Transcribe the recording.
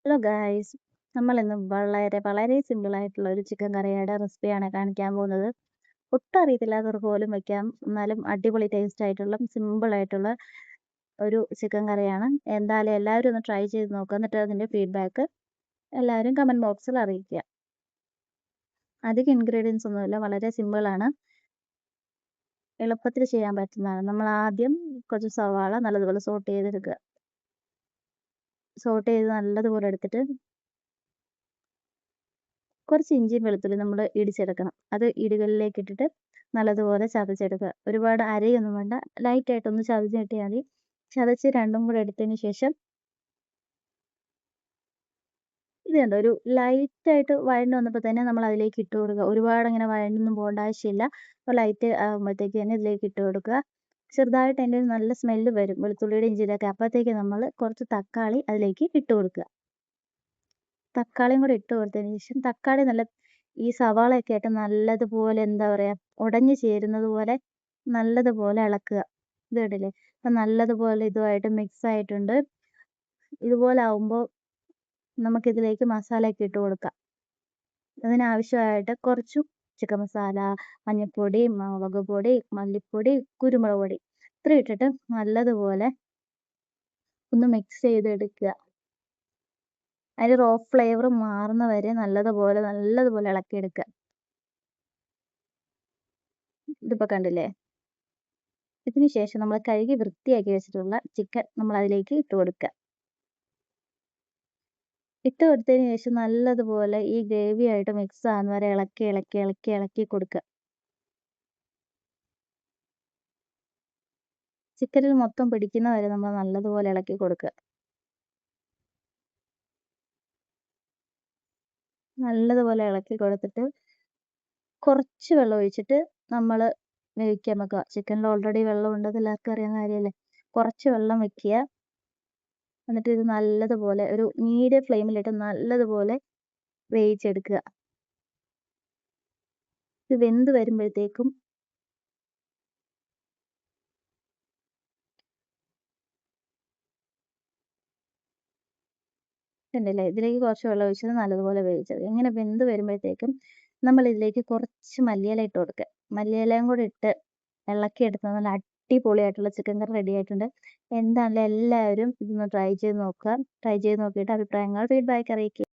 Hello guys, നമ്മളിന്ന് വളരെ വളരെ സിമ്പിളായിട്ടുള്ള ഒരു ചിക്കൻ കറിയുടെ റെസിപ്പിയാണ് കാണിക്കാൻ പോകുന്നത്. ഒട്ടും അറിയത്തില്ലാത്തവർക്ക് പോലും വയ്ക്കാം. എന്നാലും അടിപൊളി ടേസ്റ്റ് ആയിട്ടുള്ള സിമ്പിളായിട്ടുള്ള ഒരു ചിക്കൻ കറിയാണ്. എന്തായാലും എല്ലാവരും ഒന്ന് ട്രൈ ചെയ്ത് നോക്കുക. എന്നിട്ട് അതിൻ്റെ ഫീഡ്ബാക്ക് എല്ലാവരും കമൻറ്റ് ബോക്സിൽ അറിയിക്കുക. അധികം ഇൻഗ്രീഡിയൻസ് ഒന്നുമില്ല, വളരെ സിമ്പിളാണ്, എളുപ്പത്തിൽ ചെയ്യാൻ പറ്റുന്നതാണ്. നമ്മൾ ആദ്യം കുറച്ച് സവാള നല്ലതുപോലെ സോട്ട് ചെയ്തെടുക്കുക. സോട്ട് ചെയ്ത് നല്ലതുപോലെ എടുത്തിട്ട് കുറച്ച് ഇഞ്ചിയും വെളുത്തുള്ളിയും നമ്മൾ ഇടിച്ചെടുക്കണം. അത് ഇടികളിലേക്ക് ഇട്ടിട്ട് നല്ലതുപോലെ ചതച്ചെടുക്കുക. ഒരുപാട് അരയൊന്നും വേണ്ട, ലൈറ്റായിട്ടൊന്ന് ചതച്ച് കിട്ടിയാൽ മതി. ചതച്ച് രണ്ടും കൂടെ എടുത്തതിന് ശേഷം ഇത് കണ്ടോ, ഒരു ലൈറ്റായിട്ട് വഴണ്ട് വന്നപ്പോൾ തന്നെ നമ്മൾ അതിലേക്ക് ഇട്ട് കൊടുക്കുക. ഒരുപാട് അങ്ങനെ വഴണ്ടൊന്നും പോകേണ്ട ആവശ്യമില്ല. അപ്പോൾ ലൈറ്റ് ആകുമ്പോഴത്തേക്ക് തന്നെ ഇതിലേക്ക് ഇട്ട് കൊടുക്കുക. ചെറുതായിട്ട് അതിൻ്റെ നല്ല സ്മെല്ല് വരും, വെളുത്തുള്ളിയുടെ ഇഞ്ചിയുടെയൊക്കെ. അപ്പോഴത്തേക്ക് നമ്മൾ കുറച്ച് തക്കാളി അതിലേക്ക് ഇട്ട് കൊടുക്കുക. തക്കാളിയും കൂടെ ഇട്ട് കൊടുത്തതിന് ശേഷം തക്കാളി ഈ സവാളയൊക്കെ ആയിട്ട് നല്ലതുപോലെ എന്താ പറയുക, ഉടഞ്ഞു ചേരുന്നത് പോലെ നല്ലതുപോലെ ഇളക്കുക. ഇത് കണ്ടില്ലേ, അപ്പം നല്ലതുപോലെ ഇതുമായിട്ട് മിക്സ് ആയിട്ടുണ്ട്. ഇതുപോലെ ആവുമ്പോൾ നമുക്കിതിലേക്ക് മസാലയൊക്കെ ഇട്ട് കൊടുക്കാം. അതിനാവശ്യമായിട്ട് കുറച്ചു ചിക്കൻ മസാല, മഞ്ഞൾപ്പൊടി, മുളക് പൊടി, മല്ലിപ്പൊടി, കുരുമുളക് പൊടി ഇത്രയും ഇട്ടിട്ട് നല്ലതുപോലെ ഒന്ന് മിക്സ് ചെയ്തെടുക്കുക. അതിൻ്റെ റോ ഫ്ലേവർ മാറുന്ന വരെ നല്ലതുപോലെ ഇളക്കിയെടുക്കുക. ഇതിപ്പോൾ കണ്ടില്ലേ. ഇതിന് ശേഷം നമ്മൾ കഴുകി വൃത്തിയാക്കി വെച്ചിട്ടുള്ള ചിക്കൻ നമ്മൾ അതിലേക്ക് ഇട്ട് കൊടുക്കുക. ഇട്ട് കൊടുത്തതിന് ശേഷം നല്ലതുപോലെ ഈ ഗ്രേവി ആയിട്ട് മിക്സ് ആകുന്ന വരെ ഇളക്കി കൊടുക്കുക. ചിക്കനിൽ മൊത്തം പിടിക്കുന്ന വരെ നമ്മൾ നല്ലതുപോലെ ഇളക്കി കൊടുക്കുക. നല്ലതുപോലെ ഇളക്കി കൊടുത്തിട്ട് കുറച്ച് വെള്ളം ഒഴിച്ചിട്ട് നമ്മൾ വേവിക്കാൻ വെക്കുക. ചിക്കനിൽ ഓൾറെഡി വെള്ളം ഉണ്ടെന്ന് എല്ലാവർക്കും അറിയാവുന്ന കാര്യമല്ലേ. കുറച്ച് വെള്ളം വെക്കുക. എന്നിട്ട് ഇത് നല്ലതുപോലെ ഒരു മീഡിയം ഫ്ലെയിമിലിട്ട് നല്ലതുപോലെ വേവിച്ചെടുക്കുക. ഇത് വെന്ത് വരുമ്പോഴത്തേക്കും ഉണ്ടല്ലേ, ഇതിലേക്ക് കുറച്ച് വെള്ളം ഒഴിച്ചത് നല്ലതുപോലെ വേവിച്ചത്. ഇങ്ങനെ വെന്ത് വരുമ്പോഴത്തേക്കും നമ്മൾ ഇതിലേക്ക് കുറച്ച് മല്ലിയില ഇട്ട് കൊടുക്കുക. മല്ലിയിലയും കൂടി ഇട്ട് ഇളക്കിയെടുത്ത് നല്ല അടിപൊളിയായിട്ടുള്ള ചിക്കൻ കറി റെഡി ആയിട്ടുണ്ട്. എന്താണെങ്കിലും എല്ലാവരും ഇതൊന്ന് ട്രൈ ചെയ്ത് നോക്കുക. ട്രൈ ചെയ്ത് നോക്കിയിട്ട് അഭിപ്രായങ്ങൾ ഫീഡ്ബാക്ക് അറിയിക്കുക.